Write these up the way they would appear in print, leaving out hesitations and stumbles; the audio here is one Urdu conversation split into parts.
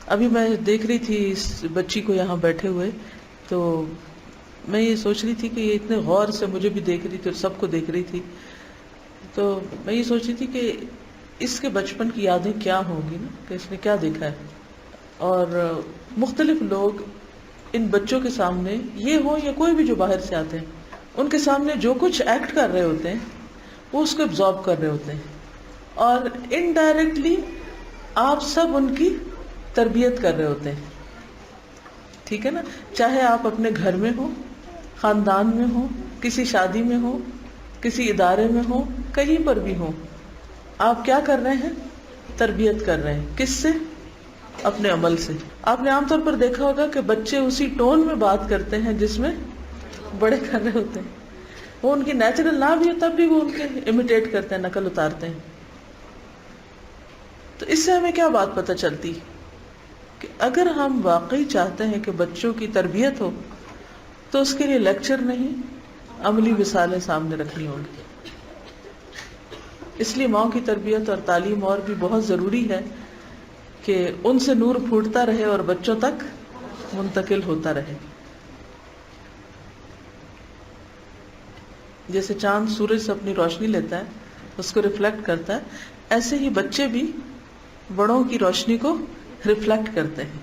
ابھی میں دیکھ رہی تھی اس بچی کو یہاں بیٹھے ہوئے، تو میں یہ سوچ رہی تھی کہ یہ اتنے غور سے مجھے بھی دیکھ رہی تھی اور سب کو دیکھ رہی تھی، تو میں یہ سوچ رہی تھی کہ اس کے بچپن کی یادیں کیا ہوں گی نا، کہ اس نے کیا دیکھا ہے. اور مختلف لوگ ان بچوں کے سامنے، یہ ہوں یا کوئی بھی جو باہر سے آتے ہیں، ان کے سامنے جو کچھ ایکٹ کر رہے ہوتے ہیں وہ اس کو ابزارب کر رہے ہوتے ہیں، اور انڈائریکٹلی آپ سب ان کی تربیت کر رہے ہوتے ہیں. ٹھیک ہے نا؟ چاہے آپ اپنے گھر میں ہو، خاندان میں ہو، کسی شادی میں ہو، کسی ادارے میں ہو، کہیں پر بھی ہو، آپ کیا کر رہے ہیں؟ تربیت کر رہے ہیں. کس سے؟ اپنے عمل سے. آپ نے عام طور پر دیکھا ہوگا کہ بچے اسی ٹون میں بات کرتے ہیں جس میں بڑے کر رہے ہوتے ہیں. وہ ان کی نیچرل نہ بھی ہو تب بھی وہ ان کے امیٹیٹ کرتے ہیں، نقل اتارتے ہیں. تو اس سے ہمیں کیا بات پتہ چلتی کہ اگر ہم واقعی چاہتے ہیں کہ بچوں کی تربیت ہو تو اس کے لیے لیکچر نہیں، عملی مثالیں سامنے رکھنی ہوں گی. اس لیے ماں کی تربیت اور تعلیم اور بھی بہت ضروری ہے کہ ان سے نور پھوٹتا رہے اور بچوں تک منتقل ہوتا رہے. جیسے چاند سورج سے اپنی روشنی لیتا ہے، اس کو ریفلیکٹ کرتا ہے، ایسے ہی بچے بھی بڑوں کی روشنی کو ریفلیکٹ کرتے ہیں.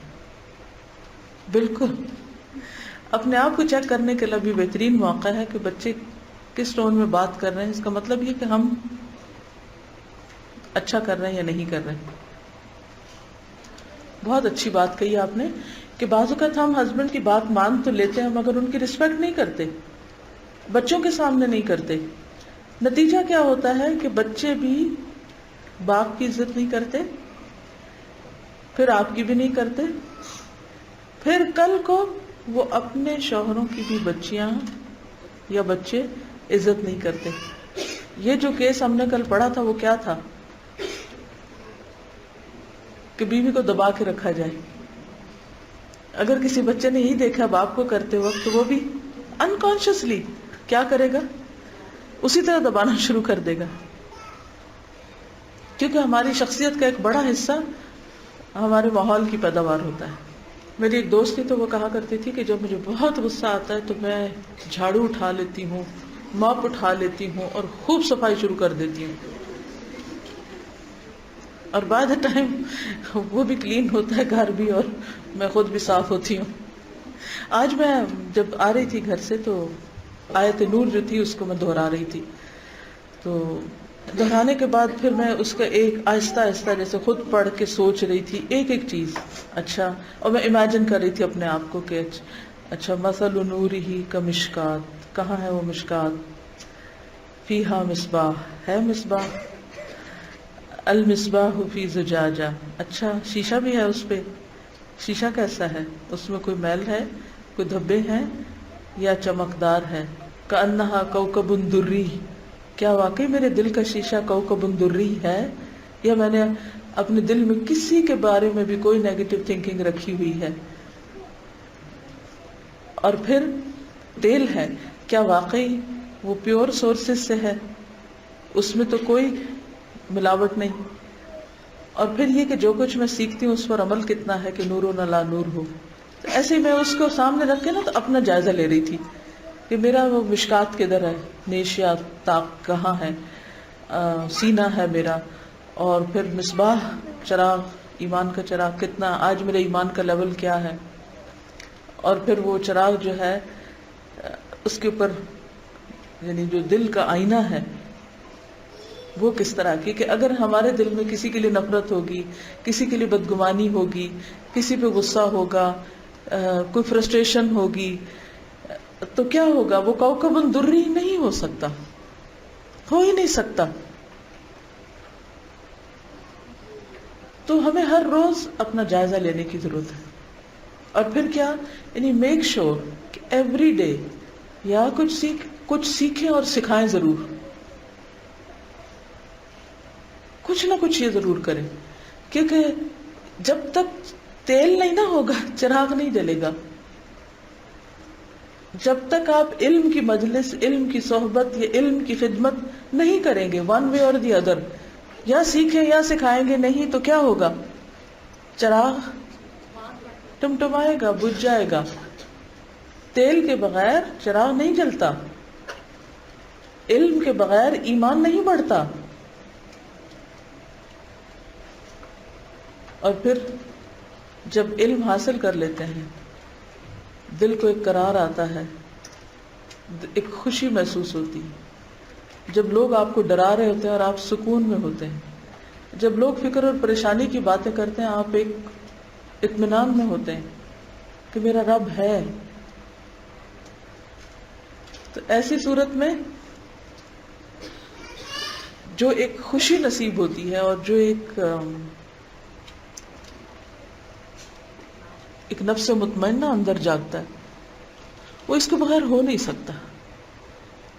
بالکل. اپنے آپ کو چیک کرنے کے لیے بھی بہترین موقع ہے کہ بچے کس ٹون میں بات کر رہے ہیں. اس کا مطلب یہ کہ ہم اچھا کر رہے ہیں یا نہیں کر رہے ہیں. بہت اچھی بات کہی آپ نے کہ بعض اوقات ہم ہسبینڈ کی بات مان تو لیتے ہیں مگر ان کی رسپیکٹ نہیں کرتے، بچوں کے سامنے نہیں کرتے. نتیجہ کیا ہوتا ہے کہ بچے بھی باپ کی عزت نہیں کرتے، پھر آپ کی بھی نہیں کرتے، پھر کل کو وہ اپنے شوہروں کی بھی بچیاں یا بچے عزت نہیں کرتے. یہ جو کیس ہم نے کل پڑھا تھا وہ کیا تھا کہ بیوی کو دبا کے رکھا جائے. اگر کسی بچے نے یہی دیکھا باپ کو کرتے وقت تو وہ بھی انکانشیسلی کیا کرے گا؟ اسی طرح دبانا شروع کر دے گا. کیونکہ ہماری شخصیت کا ایک بڑا حصہ ہمارے ماحول کی پیداوار ہوتا ہے. میری ایک دوست تھی تو وہ کہا کرتی تھی کہ جب مجھے بہت غصہ آتا ہے تو میں جھاڑو اٹھا لیتی ہوں، ماپ اٹھا لیتی ہوں اور خوب صفائی شروع کر دیتی ہوں، اور بعد ٹائم وہ بھی کلین ہوتا ہے گھر بھی اور میں خود بھی صاف ہوتی ہوں. آج میں جب آ رہی تھی گھر سے تو آیت نور جو تھی اس کو میں دہرا رہی تھی، تو دہرانے کے بعد پھر میں اس کا ایک آہستہ آہستہ جیسے خود پڑھ کے سوچ رہی تھی ایک ایک چیز. اچھا، اور میں امیجن کر رہی تھی اپنے آپ کو کہ اچھا مثل نورہ کمشکات، کہاں ہے وہ مشکات؟ فیہا مصباح، ہے مصباح، المصباح فی زجاجہ، اچھا شیشہ بھی ہے اس پہ. شیشہ کیسا ہے؟ اس میں کوئی میل ہے، کوئی دھبے ہیں یا چمکدار ہے؟ کأنہا کوکب دری، کیا واقعی میرے دل کا شیشہ کوکب دری ہے یا میں نے اپنے دل میں کسی کے بارے میں بھی کوئی نیگیٹو تھنکنگ رکھی ہوئی ہے؟ اور پھر تیل ہے، کیا واقعی وہ پیور سورسز سے ہے، اس میں تو کوئی ملاوٹ نہیں؟ اور پھر یہ کہ جو کچھ میں سیکھتی ہوں اس پر عمل کتنا ہے کہ نور و نہ لا نور ہو. تو ایسے ہی میں اس کو سامنے رکھ کے نا تو اپنا جائزہ لے رہی تھی کہ میرا وہ مشکات کدھر ہے، نیشیا طاق کہاں ہے، سینہ ہے میرا، اور پھر مصباح چراغ، ایمان کا چراغ کتنا، آج میرے ایمان کا لیول کیا ہے، اور پھر وہ چراغ جو ہے اس کے اوپر یعنی جو دل کا آئینہ ہے وہ کس طرح کی، کہ اگر ہمارے دل میں کسی کے لیے نفرت ہوگی، کسی کے لیے بدگمانی ہوگی، کسی پہ غصہ ہوگا، کوئی فرسٹریشن ہوگی، تو کیا ہوگا؟ وہ کوکب دری نہیں ہو سکتا، ہو ہی نہیں سکتا. تو ہمیں ہر روز اپنا جائزہ لینے کی ضرورت ہے. اور پھر کیا، یعنی میک شور کہ ایوری ڈے یا کچھ سیکھیں اور سکھائیں ضرور، کچھ نہ کچھ یہ ضرور کریں، کیونکہ جب تک تیل نہیں نہ ہوگا چراغ نہیں جلے گا. جب تک آپ علم کی مجلس، علم کی صحبت یا علم کی خدمت نہیں کریں گے ون وے اور دی ادر، یا سیکھیں یا سکھائیں گے نہیں، تو کیا ہوگا؟ چراغ ٹمٹمائے گا، بجھ جائے گا. تیل کے بغیر چراغ نہیں جلتا، علم کے بغیر ایمان نہیں بڑھتا. اور پھر جب علم حاصل کر لیتے ہیں دل کو ایک قرار آتا ہے، ایک خوشی محسوس ہوتی ہے. جب لوگ آپ کو ڈرا رہے ہوتے ہیں اور آپ سکون میں ہوتے ہیں، جب لوگ فکر اور پریشانی کی باتیں کرتے ہیں آپ ایک اطمینان میں ہوتے ہیں کہ میرا رب ہے. تو ایسی صورت میں جو ایک خوشی نصیب ہوتی ہے اور جو ایک نفس مطمئنہ اندر جاگتا ہے، وہ اس کے بغیر ہو نہیں سکتا.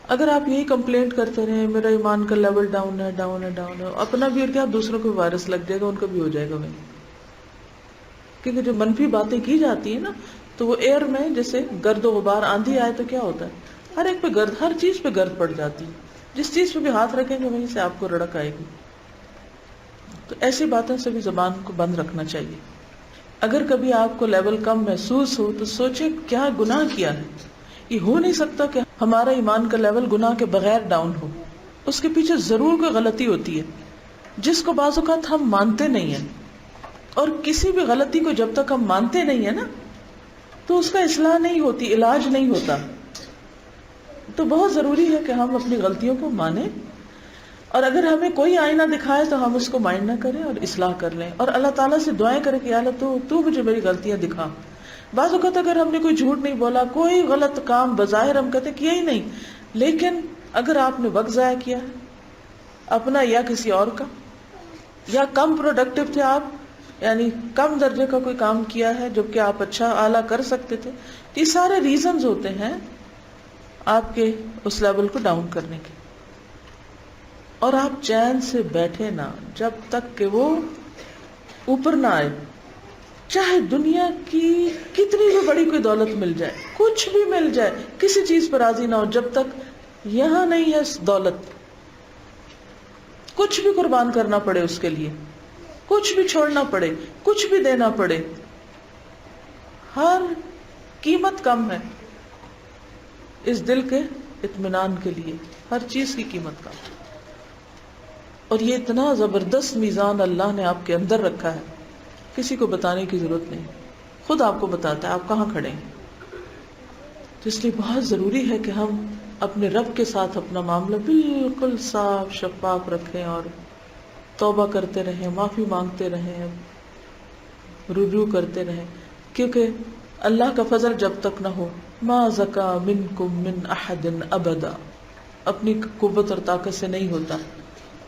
اگر آپ یہی کمپلینٹ کرتے رہیں میرا ایمان کا لیول ڈاؤن ہے ڈاؤن ہے ڈاؤن ہے، اپنا بھی اور کیا دوسروں کو وائرس لگ جائے گا، ان کا بھی ہو جائے گا. وہیں کیونکہ جو منفی باتیں کی جاتی ہیں نا تو وہ ایئر میں جیسے گرد و غبار، آندھی آئے تو کیا ہوتا ہے ہر ایک پہ گرد، ہر چیز پہ گرد پڑ جاتی ہے. جس چیز پہ بھی ہاتھ رکھیں گے وہیں سے آپ کو رڑک آئے گی. تو ایسی باتوں سے بھی زبان کو بند رکھنا چاہیے. اگر کبھی آپ کو لیول کم محسوس ہو تو سوچیں کیا گناہ کیا ہے. یہ ہو نہیں سکتا کہ ہمارا ایمان کا لیول گناہ کے بغیر ڈاؤن ہو. اس کے پیچھے ضرور کوئی غلطی ہوتی ہے جس کو بعض اوقات ہم مانتے نہیں ہیں. اور کسی بھی غلطی کو جب تک ہم مانتے نہیں ہیں نا تو اس کا اصلاح نہیں ہوتی، علاج نہیں ہوتا. تو بہت ضروری ہے کہ ہم اپنی غلطیوں کو مانیں، اور اگر ہمیں کوئی آئینہ دکھائے تو ہم اس کو مائنڈ نہ کریں اور اصلاح کر لیں، اور اللہ تعالیٰ سے دعائیں کریں کہ یا اللہ تو مجھے میری غلطیاں دکھا. بعض اوقات اگر ہم نے کوئی جھوٹ نہیں بولا، کوئی غلط کام بظاہر ہم کہتے کیا ہی نہیں، لیکن اگر آپ نے وقت ضائع کیا ہے اپنا یا کسی اور کا، یا کم پروڈکٹیو تھے آپ، یعنی کم درجے کا کوئی کام کیا ہے جبکہ آپ اچھا اعلیٰ کر سکتے تھے، یہ سارے ریزنز ہوتے ہیں آپ کے اس لیول کو ڈاؤن کرنے کے. اور آپ چین سے بیٹھے نہ جب تک کہ وہ اوپر نہ آئے. چاہے دنیا کی کتنی بھی بڑی کوئی دولت مل جائے، کچھ بھی مل جائے، کسی چیز پر راضی نہ ہو جب تک یہاں نہیں ہے دولت. کچھ بھی قربان کرنا پڑے اس کے لیے، کچھ بھی چھوڑنا پڑے، کچھ بھی دینا پڑے، ہر قیمت کم ہے اس دل کے اطمینان کے لیے. ہر چیز کی قیمت کم. اور یہ اتنا زبردست میزان اللہ نے آپ کے اندر رکھا ہے، کسی کو بتانے کی ضرورت نہیں، خود آپ کو بتاتا ہے آپ کہاں کھڑے ہیں. تو اس لیے بہت ضروری ہے کہ ہم اپنے رب کے ساتھ اپنا معاملہ بالکل صاف شفاف رکھیں اور توبہ کرتے رہیں، معافی مانگتے رہیں، رجوع کرتے رہیں. کیونکہ اللہ کا فضل جب تک نہ ہو، ما زکا منکم من احد ابدا، اپنی قوت اور طاقت سے نہیں ہوتا،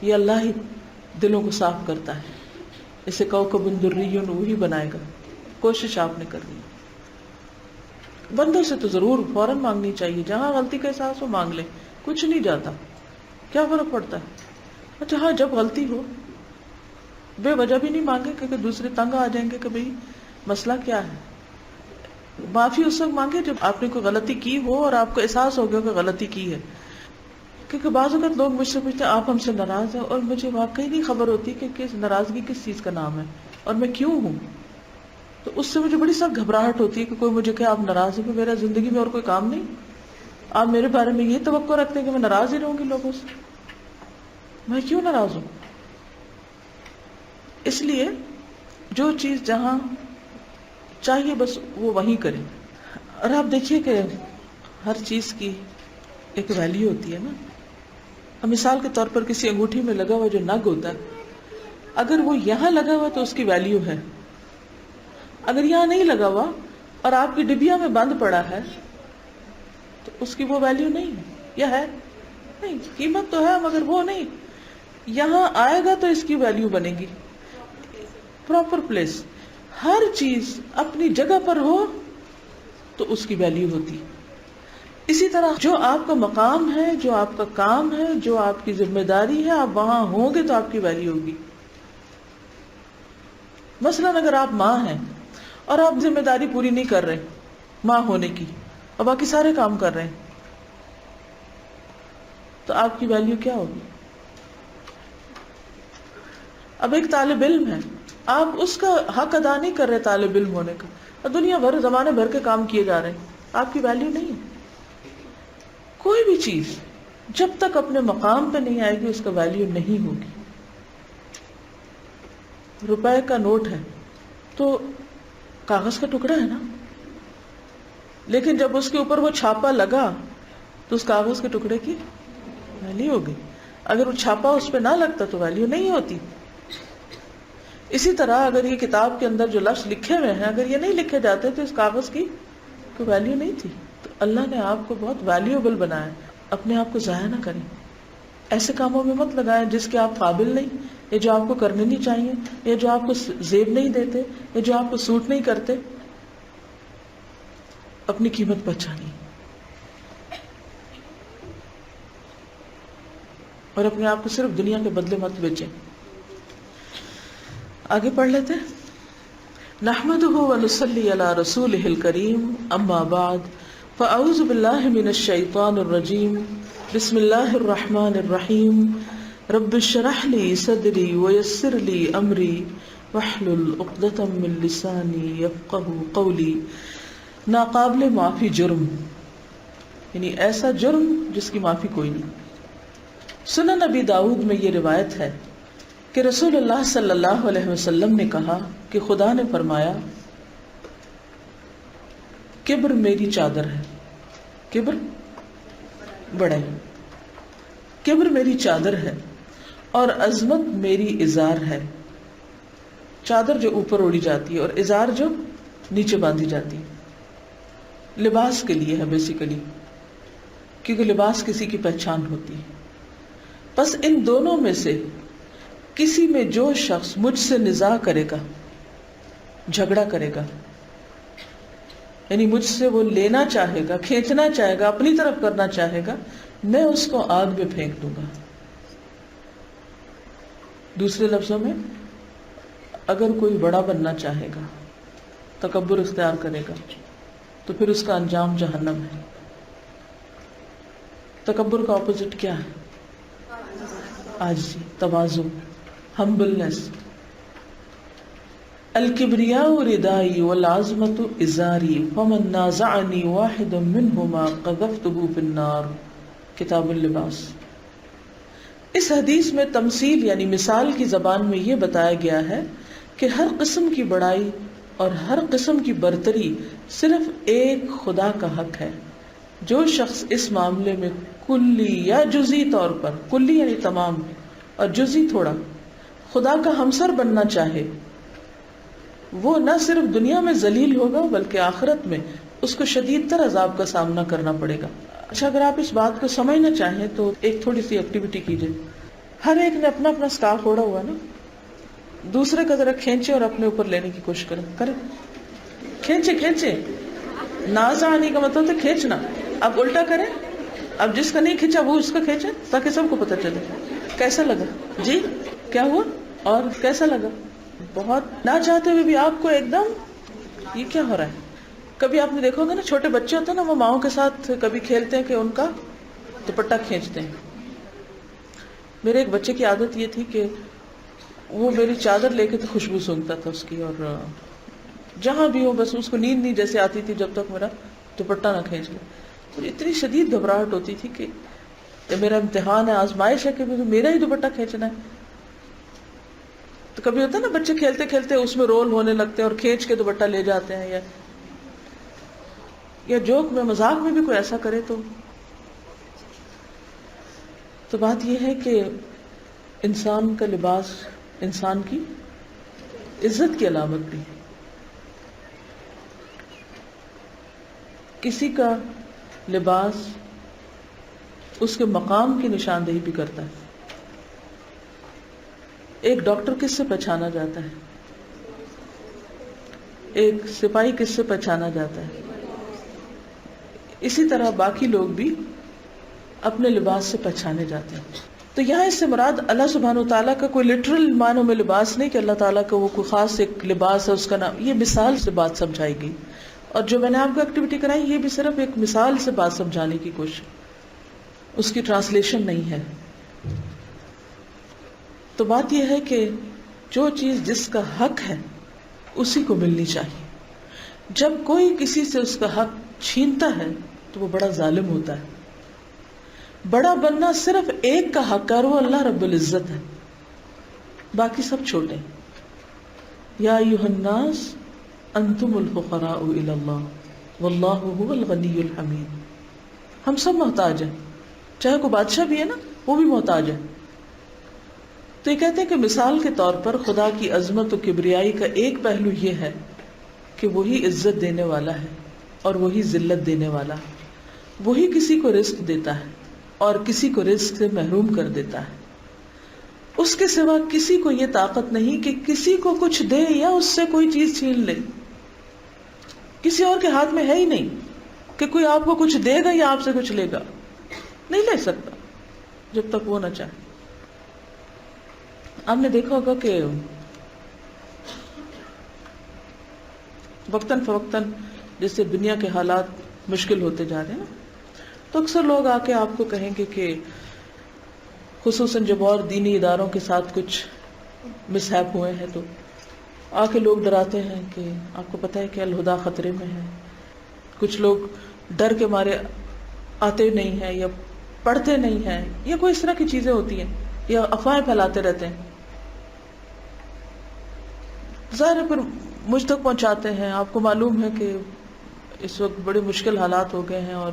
یہ اللہ ہی دلوں کو صاف کرتا ہے. اسے کوكب دری وہی بنائے گا. کوشش آپ نے کرنی. بندوں سے تو ضرور فوراً مانگنی چاہیے، جہاں غلطی کا احساس ہو مانگ لیں، کچھ نہیں جاتا، کیا فرق پڑتا ہے. اچھا ہاں جب غلطی ہو بے وجہ بھی نہیں مانگے کیونکہ دوسرے تنگ آ جائیں گے کہ بھئی مسئلہ کیا ہے. معافی اس وقت مانگے جب آپ نے کوئی غلطی کی ہو اور آپ کو احساس ہو گیا کہ غلطی کی ہے. کیونکہ بعض اوقات لوگ مجھ سے پوچھتے ہیں آپ ہم سے ناراض ہیں، اور مجھے واقعی نہیں خبر ہوتی کہ کس ناراضگی کس چیز کا نام ہے اور میں کیوں ہوں. تو اس سے مجھے بڑی سخت گھبراہٹ ہوتی ہے کہ کوئی مجھے کہ آپ ناراض ہیں، کہ میرا زندگی میں اور کوئی کام نہیں، آپ میرے بارے میں یہ توقع رکھتے ہیں کہ میں ناراض ہی رہوں گی لوگوں سے. میں کیوں ناراض ہوں؟ اس لیے جو چیز جہاں چاہیے بس وہ وہیں کریں. اور آپ دیکھیے کہ ہر چیز کی ایک ویلیو ہوتی ہے نا. مثال کے طور پر کسی انگوٹھی میں لگا ہوا جو نگ ہوتا ہے، اگر وہ یہاں لگا ہوا تو اس کی ویلیو ہے، اگر یہاں نہیں لگا ہوا اور آپ کی ڈبیا میں بند پڑا ہے تو اس کی وہ ویلیو نہیں ہے. یا ہے نہیں، قیمت تو ہے مگر وہ نہیں. یہاں آئے گا تو اس کی ویلیو بنے گی. پراپر پلیس، ہر چیز اپنی جگہ پر ہو تو اس کی ویلیو ہوتی. اسی طرح جو آپ کا مقام ہے، جو آپ کا کام ہے، جو آپ کی ذمہ داری ہے، آپ وہاں ہوں گے تو آپ کی ویلیو ہوگی. مثلا اگر آپ ماں ہیں اور آپ ذمہ داری پوری نہیں کر رہے ماں ہونے کی اور باقی سارے کام کر رہے ہیں تو آپ کی ویلیو کیا ہوگی؟ اب ایک طالب علم ہے، آپ اس کا حق ادا نہیں کر رہے طالب علم ہونے کا، اور دنیا بھر زمانے بھر کے کام کیے جا رہے ہیں، آپ کی ویلیو نہیں ہے۔ کوئی بھی چیز جب تک اپنے مقام پہ نہیں آئے گی اس کا ویلیو نہیں ہوگی۔ روپے کا نوٹ ہے تو کاغذ کا ٹکڑا ہے نا، لیکن جب اس کے اوپر وہ چھاپا لگا تو اس کاغذ کے ٹکڑے کی ویلیو ہوگی۔ اگر وہ چھاپا اس پہ نہ لگتا تو ویلیو نہیں ہوتی۔ اسی طرح اگر یہ کتاب کے اندر جو لفظ لکھے ہوئے ہیں اگر یہ نہیں لکھے جاتے تو اس کاغذ کی کوئی ویلیو نہیں تھی۔ تو اللہ نے آپ کو بہت ویلیوبل بنایا، اپنے آپ کو ضائع نہ کریں، ایسے کاموں میں مت لگائیں جس کے آپ قابل نہیں، یا جو آپ کو کرنے نہیں چاہیے، یا جو آپ کو زیب نہیں دیتے، یا جو آپ کو سوٹ نہیں کرتے۔ اپنی قیمت پہچانی اور اپنے آپ کو صرف دنیا کے بدلے مت بیچیں۔ آگے پڑھ لیتے ہیں۔ نحمده ونصلی علی رسولہ الکریم، اما بعد فاعوذ باللہ من الشیطان الرجیم، بسم اللہ الرحمن الرحیم، رب اشرح لی صدری ویسر لی امری واحلل عقدۃ من لسانی یفقہوا قولی۔ ناقابل معافی جرم، یعنی ایسا جرم جس کی معافی کوئی نہیں۔ سنن نبی داؤد میں یہ روایت ہے کہ رسول اللہ صلی اللہ علیہ وسلم نے کہا کہ خدا نے فرمایا، کبر میری چادر ہے، کبر بڑے، کبر میری چادر ہے اور عظمت میری ازار ہے۔ چادر جو اوپر اوڑی جاتی ہے اور ازار جو نیچے باندھی جاتی ہے، لباس کے لیے ہے بیسیکلی، کیونکہ لباس کسی کی پہچان ہوتی ہے۔ بس ان دونوں میں سے کسی میں جو شخص مجھ سے نزاع کرے گا، جھگڑا کرے گا، یعنی مجھ سے وہ لینا چاہے گا، کھینچنا چاہے گا، اپنی طرف کرنا چاہے گا، میں اس کو آگ میں پھینک دوں گا۔ دوسرے لفظوں میں، اگر کوئی بڑا بننا چاہے گا، تکبر اختیار کرے گا، تو پھر اس کا انجام جہنم ہے۔ تکبر کا اپوزٹ کیا ہے؟ عاجزی، تواضع، ہمبلنس۔ الکبریاء ردائی والعظمت ازاری فمن نازعنی واحد منہما قذفته فی النار، کتاب اللباس۔ اس حدیث میں تمثیل یعنی مثال کی زبان میں یہ بتایا گیا ہے کہ ہر قسم کی بڑائی اور ہر قسم کی برتری صرف ایک خدا کا حق ہے۔ جو شخص اس معاملے میں کلی یا جزئی طور پر، کلی یعنی تمام اور جزئی تھوڑا، خدا کا ہمسر بننا چاہے، وہ نہ صرف دنیا میں ذلیل ہوگا بلکہ آخرت میں اس کو شدید تر عذاب کا سامنا کرنا پڑے گا۔ اچھا، اگر آپ اس بات کو سمجھنا چاہیں تو ایک تھوڑی سی ایکٹیویٹی کیجئے۔ ہر ایک نے اپنا اپنا سکارف اوڑھا ہوا نا، دوسرے کا ذرا کھینچے اور اپنے اوپر لینے کی کوشش کریں، کھینچے کھینچے۔ ناز آنے کا مطلب ہے کھینچنا۔ اب الٹا کریں، اب جس کا نہیں کھینچا وہ اس کا کھینچے تاکہ سب کو پتہ چلے۔ کیسا لگا جی؟ کیا ہوا اور کیسا لگا؟ بہت نہ چاہتے ہوئے بھی آپ کو ایک دم یہ کیا ہو رہا ہے۔ کبھی آپ نے دیکھا ہوگا نا، چھوٹے بچے ہوتے ہیں نا، وہ ماؤں کے ساتھ کبھی کھیلتے ہیں کہ ان کا دوپٹہ کھینچتے ہیں۔ میرے ایک بچے کی عادت یہ تھی کہ وہ میری چادر لے کے تو خوشبو سونگتا تھا اس کی، اور جہاں بھی ہو بس اس کو نیند نہیں جیسے آتی تھی جب تک میرا دوپٹہ نہ کھینچ لے۔ اور اتنی شدید گھبراہٹ ہوتی تھی کہ یہ میرا امتحان ہے، آزمائش ہے کہ میرا ہی دوپٹہ کھینچنا ہے۔ تو کبھی ہوتا ہے نا بچے کھیلتے کھیلتے اس میں رول ہونے لگتے ہیں اور کھینچ کے دوپٹہ لے جاتے ہیں، یا جوک میں، مذاق میں بھی کوئی ایسا کرے تو بات یہ ہے کہ انسان کا لباس انسان کی عزت کی علامت بھی ہے۔ کسی کا لباس اس کے مقام کی نشاندہی بھی کرتا ہے۔ ایک ڈاکٹر کس سے پہچانا جاتا ہے؟ ایک سپاہی کس سے پہچانا جاتا ہے؟ اسی طرح باقی لوگ بھی اپنے لباس سے پہچانے جاتے ہیں۔ تو یہاں اس سے مراد اللہ سبحانہ وتعالیٰ کا کوئی لٹرل معنوں میں لباس نہیں کہ اللہ تعالیٰ کا وہ کوئی خاص ایک لباس ہے اس کا نام، یہ مثال سے بات سمجھائی گئی۔ اور جو میں نے آپ کو ایکٹیویٹی کرائی یہ بھی صرف ایک مثال سے بات سمجھانے کی کوشش، اس کی ٹرانسلیشن نہیں ہے۔ تو بات یہ ہے کہ جو چیز جس کا حق ہے اسی کو ملنی چاہیے۔ جب کوئی کسی سے اس کا حق چھینتا ہے تو وہ بڑا ظالم ہوتا ہے. بڑا بننا صرف ایک کا حق ہے اور وہ اللہ رب العزت ہے، باقی سب چھوٹے. یا ایھا الناس انتم الفقراء الی اللہ واللہ هو الغنی الحمید. ہم سب محتاج ہیں، چاہے کوئی بادشاہ بھی ہے نا وہ بھی محتاج ہے. تو یہ کہتے ہیں کہ مثال کے طور پر خدا کی عظمت و کبریائی کا ایک پہلو یہ ہے کہ وہی عزت دینے والا ہے اور وہی ذلت دینے والا ہے. وہی کسی کو رزق دیتا ہے اور کسی کو رزق سے محروم کر دیتا ہے. اس کے سوا کسی کو یہ طاقت نہیں کہ کسی کو کچھ دے یا اس سے کوئی چیز چھین لے. کسی اور کے ہاتھ میں ہے ہی نہیں کہ کوئی آپ کو کچھ دے گا یا آپ سے کچھ لے گا. نہیں لے سکتا جب تک وہ نہ چاہے. آپ نے دیکھا ہوگا کہ وقتاً فوقتاً جیسے دنیا کے حالات مشکل ہوتے جا رہے ہیں نا، تو اکثر لوگ آ کے آپ کو کہیں گے کہ خصوصاً جب اور دینی اداروں کے ساتھ کچھ مسہیپ ہوئے ہیں تو آ کے لوگ ڈراتے ہیں کہ آپ کو پتہ ہے کہ الہدا خطرے میں ہے. کچھ لوگ ڈر کے مارے آتے نہیں ہیں یا پڑھتے نہیں ہیں یا کوئی اس طرح کی چیزیں ہوتی ہیں یا افواہیں پھیلاتے رہتے ہیں. ظاہر ہے پھر مجھ تک پہنچاتے ہیں. آپ کو معلوم ہے کہ اس وقت بڑے مشکل حالات ہو گئے ہیں اور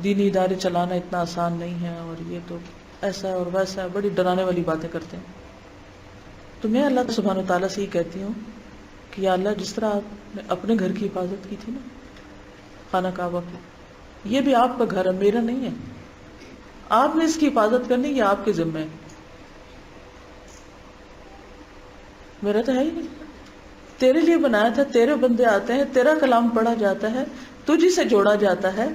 دینی ادارے چلانا اتنا آسان نہیں ہے اور یہ تو ایسا ہے اور ویسا ہے، بڑی ڈرانے والی باتیں کرتے ہیں. تو میں اللہ سبحانہ و تعالیٰ سے یہ کہتی ہوں کہ یا اللہ، جس طرح آپ نے اپنے گھر کی حفاظت کی تھی نا، خانہ کعبہ کی، یہ بھی آپ کا گھر ہے، میرا نہیں ہے. آپ نے اس کی حفاظت کرنی، یہ آپ کے ذمہ ہے، میرا تو ہے ہی نہیں. تیرے لیے بنایا تھا، تیرے بندے آتے ہیں، تیرا کلام پڑھا جاتا ہے، تجھی سے جوڑا جاتا ہے،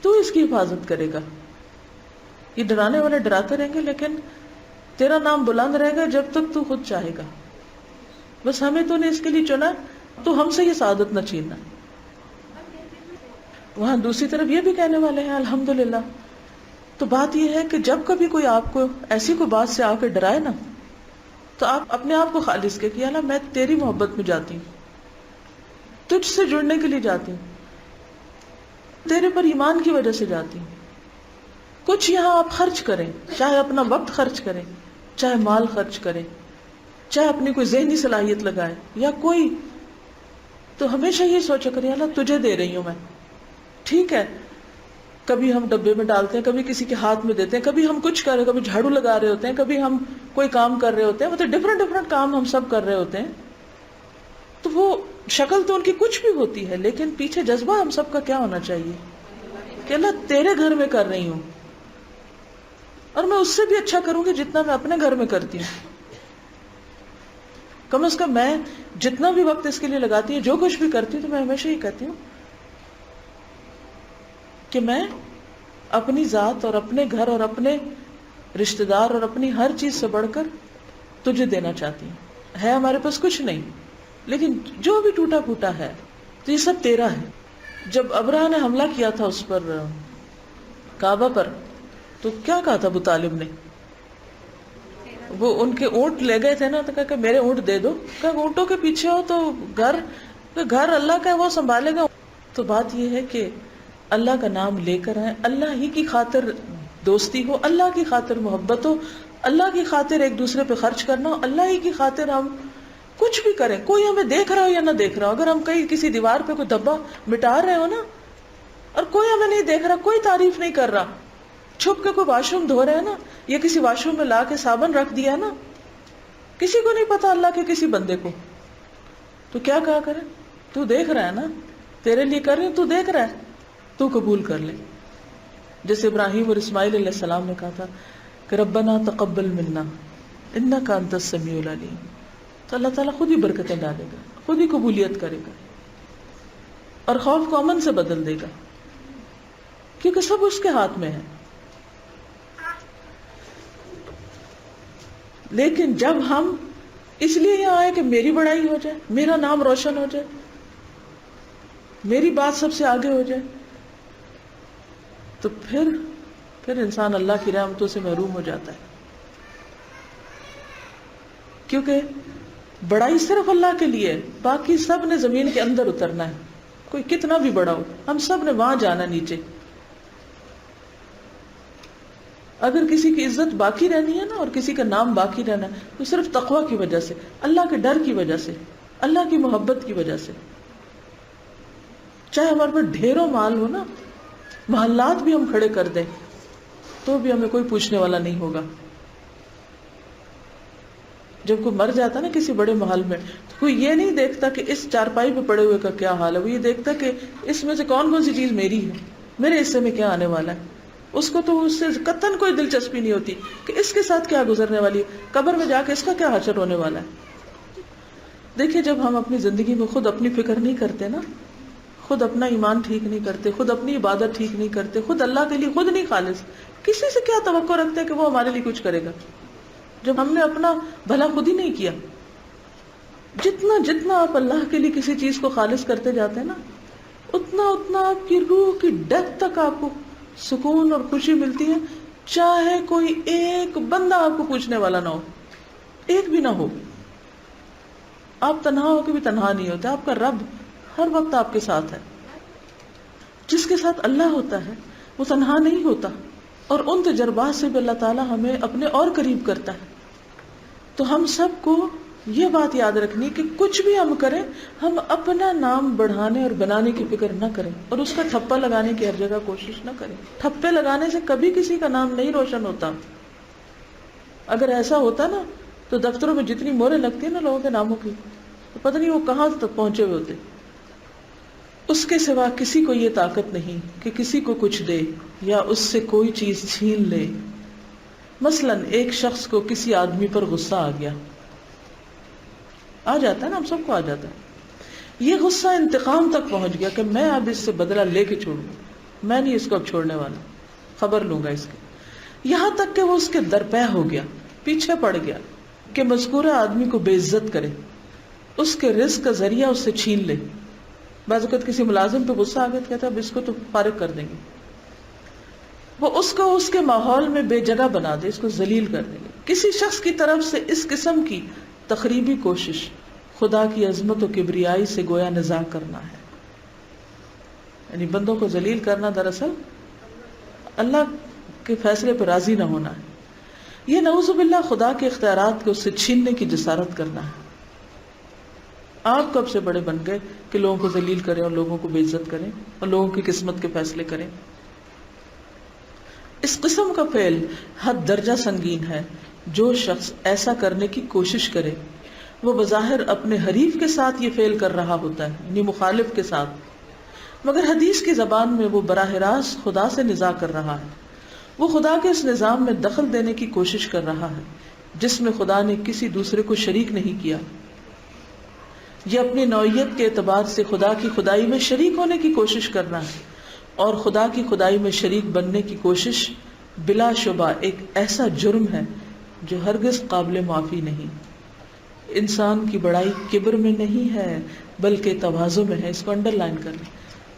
تو اس کی حفاظت کرے گا. یہ ڈرانے والے ڈراتے رہیں گے لیکن تیرا نام بلند رہے گا جب تک تو خود چاہے گا. بس ہمیں تو نے اس کے لیے چنا، تو ہم سے یہ سعادت نہ چھیننا. وہاں دوسری طرف یہ بھی کہنے والے ہیں الحمدللہ. تو بات یہ ہے کہ جب کبھی کوئی آپ کو ایسی کوئی بات سے آ کے ڈرائے نا، تو آپ اپنے آپ کو خالص کے کیا نا، میں تیری محبت میں جاتی ہوں، تجھ سے جڑنے کے لیے جاتی ہوں، تیرے پر ایمان کی وجہ سے جاتی ہوں. کچھ یہاں آپ خرچ کریں، چاہے اپنا وقت خرچ کریں، چاہے مال خرچ کریں، چاہے اپنی کوئی ذہنی صلاحیت لگائے یا کوئی، تو ہمیشہ یہ سوچا کریں اللہ تجھے دے رہی ہوں میں. ٹھیک ہے، کبھی ہم ڈبے میں ڈالتے ہیں، کبھی کسی کے ہاتھ میں دیتے ہیں، کبھی ہم کچھ کر رہے، کبھی جھاڑو لگا رہے ہوتے ہیں، کبھی ہم کوئی کام کر رہے ہوتے ہیں، مطلب ڈفرینٹ کام ہم سب کر رہے ہوتے ہیں. تو وہ شکل تو ان کی کچھ بھی ہوتی ہے لیکن پیچھے جذبہ ہم سب کا کیا ہونا چاہیے کہ اللہ تیرے گھر میں کر رہی ہوں اور میں اس سے بھی اچھا کروں گی جتنا میں اپنے گھر میں کرتی ہوں. کم از کم میں جتنا بھی وقت اس کے لیے لگاتی ہوں، جو کچھ بھی کرتی ہوں، تو میں ہمیشہ یہ کہتی ہوں کہ میں اپنی ذات اور اپنے گھر اور اپنے رشتہ دار اور اپنی ہر چیز سے بڑھ کر تجھے دینا چاہتی ہوں. ہے ہمارے پاس کچھ نہیں لیکن جو بھی ٹوٹا پھوٹا ہے تو یہ سب تیرا ہے. جب ابرہہ نے حملہ کیا تھا اس پر، کعبہ پر، تو کیا کہا تھا ابو طالب نے؟ وہ ان کے اونٹ لے گئے تھے نا، تو کہا کہ میرے اونٹ دے دو. کہ اونٹوں کے پیچھے ہو تو گھر اللہ کا ہے، وہ سنبھالے گا. تو بات یہ ہے کہ اللہ کا نام لے کر آئیں، اللہ ہی کی خاطر دوستی ہو، اللہ کی خاطر محبت ہو، اللہ کی خاطر ایک دوسرے پہ خرچ کرنا ہو، اللہ ہی کی خاطر ہم کچھ بھی کریں، کوئی ہمیں دیکھ رہا ہو یا نہ دیکھ رہا ہو. اگر ہم کہیں کسی دیوار پہ کوئی دھبا مٹا رہے ہو نا اور کوئی ہمیں نہیں دیکھ رہا، کوئی تعریف نہیں کر رہا، چھپ کے کوئی واش روم دھو رہے ہیں نا، یا کسی واش روم میں لا کے صابن رکھ دیا نا، کسی کو نہیں پتا اللہ کے کسی بندے کو، تو کیا کہا کرے؟ تو دیکھ رہا ہے نا، تیرے لیے کر رہی ہوں، تو دیکھ رہا ہے، تو قبول کر لے. جیسے ابراہیم اور اسماعیل علیہ السلام نے کہا تھا کہ ربنا تقبل منا انک انت السمیع العلیم. تو اللہ تعالیٰ خود ہی برکتیں ڈالے گا، خود ہی قبولیت کرے گا اور خوف کو امن سے بدل دے گا، کیونکہ سب اس کے ہاتھ میں ہے. لیکن جب ہم اس لیے یہاں آئے کہ میری بڑائی ہو جائے، میرا نام روشن ہو جائے، میری بات سب سے آگے ہو جائے، تو پھر انسان اللہ کی رحمتوں سے محروم ہو جاتا ہے. کیونکہ بڑائی صرف اللہ کے لیے، باقی سب نے زمین کے اندر اترنا ہے، کوئی کتنا بھی بڑا ہو، ہم سب نے وہاں جانا نیچے۔ اگر کسی کی عزت باقی رہنی ہے نا اور کسی کا نام باقی رہنا ہے تو صرف تقوی کی وجہ سے، اللہ کے ڈر کی وجہ سے، اللہ کی محبت کی وجہ سے۔ چاہے ہمارے پاس ڈھیروں مال ہو نا، محلات بھی ہم کھڑے کر دیں تو بھی ہمیں کوئی پوچھنے والا نہیں ہوگا۔ جب کوئی مر جاتا نا کسی بڑے محل میں تو کوئی یہ نہیں دیکھتا کہ اس چارپائی پہ پڑے ہوئے کا کیا حال ہے، وہ یہ دیکھتا کہ اس میں سے کون کون سی چیز میری ہے، میرے حصے میں کیا آنے والا ہے۔ اس کو تو اس سے قطعاً کوئی دلچسپی نہیں ہوتی کہ اس کے ساتھ کیا گزرنے والی ہے، قبر میں جا کے اس کا کیا حشر ہونے والا ہے۔ دیکھیے جب ہم اپنی زندگی میں خود اپنی فکر نہیں کرتے نا، خود اپنا ایمان ٹھیک نہیں کرتے، خود اپنی عبادت ٹھیک نہیں کرتے، خود اللہ کے لیے خود نہیں خالص، کسی سے کیا توقع رکھتے ہیں کہ وہ ہمارے لیے کچھ کرے گا جب ہم نے اپنا بھلا خود ہی نہیں کیا۔ جتنا جتنا آپ اللہ کے لیے کسی چیز کو خالص کرتے جاتے ہیں نا، اتنا اتنا آپ کی روح کی ڈیپتھ تک آپ کو سکون اور خوشی ملتی ہے، چاہے کوئی ایک بندہ آپ کو پوچھنے والا نہ ہو، ایک بھی نہ ہو۔ آپ تنہا ہو کے بھی تنہا نہیں ہوتے، آپ کا رب ہر وقت آپ کے ساتھ ہے۔ جس کے ساتھ اللہ ہوتا ہے وہ تنہا نہیں ہوتا، اور ان تجربات سے بھی اللہ تعالیٰ ہمیں اپنے اور قریب کرتا ہے۔ تو ہم سب کو یہ بات یاد رکھنی کہ کچھ بھی ہم کریں، ہم اپنا نام بڑھانے اور بنانے کی فکر نہ کریں، اور اس کا ٹھپا لگانے کی ہر جگہ کوشش نہ کریں۔ ٹھپے لگانے سے کبھی کسی کا نام نہیں روشن ہوتا۔ اگر ایسا ہوتا نا تو دفتروں میں جتنی موریں لگتی ہیں نا لوگوں کے ناموں کی، تو پتہ نہیں وہ کہاں تک پہنچے ہوئے ہوتے۔ اس کے سوا کسی کو یہ طاقت نہیں کہ کسی کو کچھ دے یا اس سے کوئی چیز چھین لے۔ مثلا ایک شخص کو کسی آدمی پر غصہ آ گیا، آ جاتا ہے نا، ہم سب کو آ جاتا ہے۔ یہ غصہ انتقام تک پہنچ گیا کہ میں اب اس سے بدلہ لے کے چھوڑوں، میں نہیں اس کو اب چھوڑنے والا، خبر لوں گا اس کی۔ یہاں تک کہ وہ اس کے درپے ہو گیا، پیچھے پڑ گیا کہ مذکورہ آدمی کو بے عزت کرے، اس کے رزق کا ذریعہ اس سے چھین لے۔ بعض اوقات کسی ملازم پہ غصہ آ گیا تو کہتا ہے اب اس کو تو فارغ کر دیں گے، وہ اس کو اس کے ماحول میں بے جگہ بنا دے، اس کو ذلیل کر دیں گے۔ کسی شخص کی طرف سے اس قسم کی تخریبی کوشش خدا کی عظمت و کبریائی سے گویا نزاع کرنا ہے، یعنی بندوں کو ذلیل کرنا دراصل اللہ کے فیصلے پر راضی نہ ہونا ہے۔ یہ نعوذ باللہ خدا کے اختیارات کو اس سے چھیننے کی جسارت کرنا ہے۔ آپ کب سے بڑے بن گئے کہ لوگوں کو ذلیل کریں اور لوگوں کو بے عزت کریں اور لوگوں کی قسمت کے فیصلے کریں؟ اس قسم کا فعل حد درجہ سنگین ہے۔ جو شخص ایسا کرنے کی کوشش کرے وہ بظاہر اپنے حریف کے ساتھ یہ فعل کر رہا ہوتا ہے، یعنی مخالف کے ساتھ، مگر حدیث کی زبان میں وہ براہ راست خدا سے نزاع کر رہا ہے۔ وہ خدا کے اس نظام میں دخل دینے کی کوشش کر رہا ہے جس میں خدا نے کسی دوسرے کو شریک نہیں کیا۔ یہ اپنی نوعیت کے اعتبار سے خدا کی خدائی میں شریک ہونے کی کوشش کرنا ہے، اور خدا کی خدائی میں شریک بننے کی کوشش بلا شبہ ایک ایسا جرم ہے جو ہرگز قابل معافی نہیں۔ انسان کی بڑائی کبر میں نہیں ہے بلکہ تواضع میں ہے، اس کو انڈر لائن کر لیں۔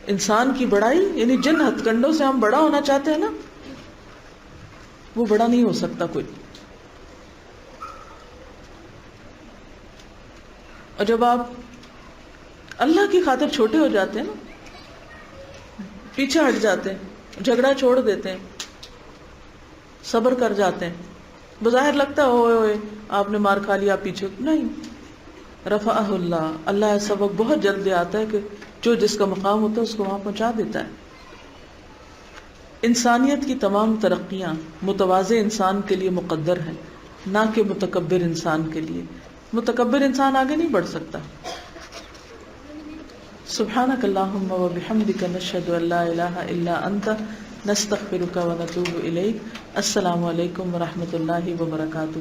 انسان کی بڑائی یعنی جن ہتھ کنڈوں سے ہم بڑا ہونا چاہتے ہیں نا، وہ بڑا نہیں ہو سکتا کوئی۔ اور جب آپ اللہ کی خاطر چھوٹے ہو جاتے ہیں نا، پیچھے ہٹ جاتے ہیں، جھگڑا چھوڑ دیتے ہیں، صبر کر جاتے ہیں، بظاہر لگتا ہے اوئے اوئے آپ نے مار کھا لیا، آپ پیچھے نہیں، رفعہ اللہ، اللہ ایسا وقت بہت جلدی آتا ہے کہ جو جس کا مقام ہوتا ہے اس کو وہاں پہنچا دیتا ہے۔ انسانیت کی تمام ترقیاں متواضع انسان کے لیے مقدر ہیں، نہ کہ متکبر انسان کے لیے۔ متکبر انسان آگے نہیں بڑھ سکتا۔ سبحانک اللہم و بحمدک، نشہد ان لا الہ الا انت، نستغفرک و نتوب الیک۔ السلام علیکم و رحمۃ اللہ وبرکاتہ۔